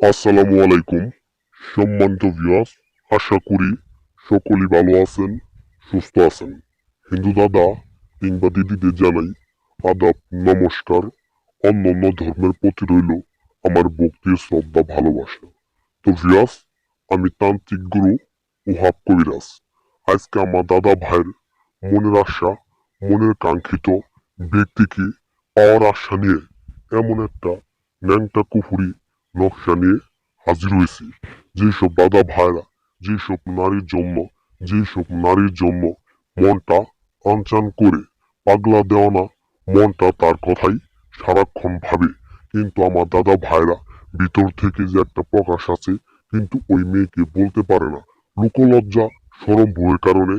আসসালামু আলাইকুম সম্মানিত ভিউয়ার্স, আশা করি সকলেই ভালো আছেন, সুস্থ আছেন। হিন্দু দাদা কিংবা দিদিদের জানাই আদাব, নমস্কার। অন্যান্য ধর্মের প্রতি রইল আমার ভক্তি, শ্রদ্ধা, ভালোবাসা। তো ভিউয়ার্স, আমি তান্ত্রিক গুরু ওহাব কবিরাজ। আজকে আমার দাদা ভাইয়ের মনের আশা, মনের কাঙ্ক্ষিত ব্যক্তিকে পাওয়ার আশা নিয়ে এমন একটা ন্যাংটা কুফুরি নকশা নিয়ে হাজির হয়েছি। যেসব দাদা ভাইরা, যেসব নারীর জন্য মনটা আনচান করে পাগলা দেওয়ানা মনটা তার কথাই সারাক্ষণ ভাবে, কিন্তু আমার দাদা ভাইরা ভিতর থেকে যে একটা প্রকাশ আছে, কিন্তু ওই মেয়েকে বলতে পারে না। লোকলজ্জা, শরম ভয়ের কারণে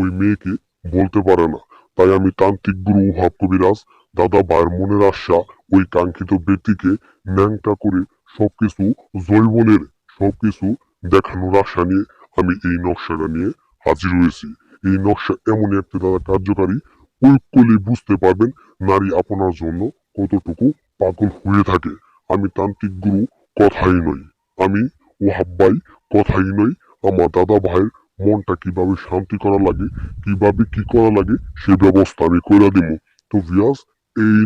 ওই মেয়েকে বলতে পারে না। তাই আমি তান্ত্রিক গুরু ওহাব কবিরাজ দাদা ভাইয়ের মনের আশা, ওই কাঙ্ক্ষিত ব্যক্তিকে ন্যাংটা করে সবকিছু জৈবনের সবকিছু দেখানোর আশা নিয়ে আমি এই নকশাটা নিয়ে হাজির হয়েছি। এই নকশা এমন একটা দ্বারা কার্যকারী, প্রয়োগ করলে বুঝতে পারবেন নারী আপনার জন্য কতটুকু পাগল হয়ে থাকে। আমি তান্ত্রিক গুরু, কথাই নই। আমি ওহাব ভাই, কথাই নই। আমার দাদা ভাইয়ের মনটা কিভাবে শান্তি করা লাগে, কিভাবে কি করা লাগে, সে ব্যবস্থা আমি করে দিব। তো ভিউয়ার্স, এই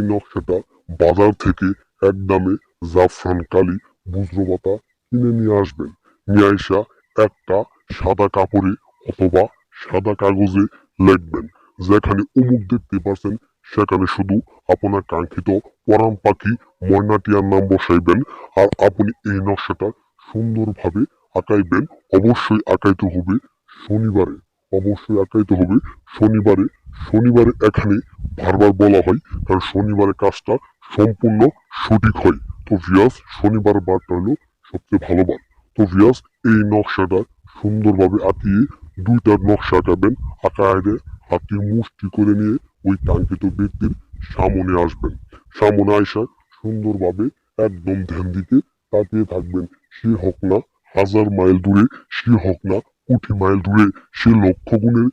নকশাটা বাজার থেকে একদমে জাফরান কালি বজ্রপাতা কিনে নিয়ে আসবেন। নিয়ে আইসা একটা সাদা কাপড়ে অথবা সাদা কাগজে লিখবেন, যেখানে অমুক দেখতে পারছেন সেখানে শুধু আপনার কাঙ্ক্ষিত পরাণ পাখি ময়নাটিয়ার নাম বসাইবেন। আর আপনি এই নকশাটা সুন্দরভাবে আঁকাইবেন। অবশ্যই আঁকাইতে হবে শনিবারে, অবশ্যই আঁকাইতে হবে শনিবারে। শনিবারে এখানে বারবার বলা হয়, কারণ শনিবারে কাজটা সম্পূর্ণ সঠিক হয়। তো ভিউয়ার্স, শনিবার বারটা হলো সবচেয়ে ভালো বার। তো ভিউয়ার্স, এই নকশাটা সুন্দরভাবে আঁকিয়ে দুইটা নকশা আঁকাবেন। আঁকায় হাতে মুষ্টি করে নিয়ে ওই কাঙ্ক্ষিত ব্যক্তির সামনে আসবেন। সামনে আইসা সুন্দরভাবে একদম ধ্যান দিকে তাকিয়ে থাকবেন। সে হোক না 1000 মাইল দূরে, সে হোক না কোটি মাইল দূরে, সে লক্ষ গুণের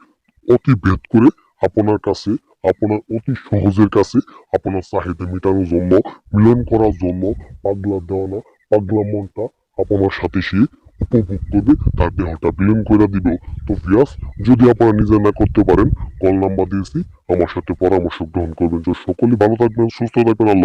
অতিভেদ করে আপনার কাছে, আপনার অতি সহজের কাছে আপনার চাহিদা মেটানোর জন্য, মিলন করার জন্য, পাগলা দেওয়ানা পাগলা মনটা আপনার সাথে সে উপভোগ করবে, তার দেহটা বিলীন করে দিবে। তো ভিউয়ার্স, যদি আপনারা নিজে না করতে পারেন, কল নাম্বার দিয়েছি, আমার সাথে পরামর্শ গ্রহণ করবেন। তো সকলে ভালো থাকবেন, সুস্থ থাকবেন। আল্লাহ।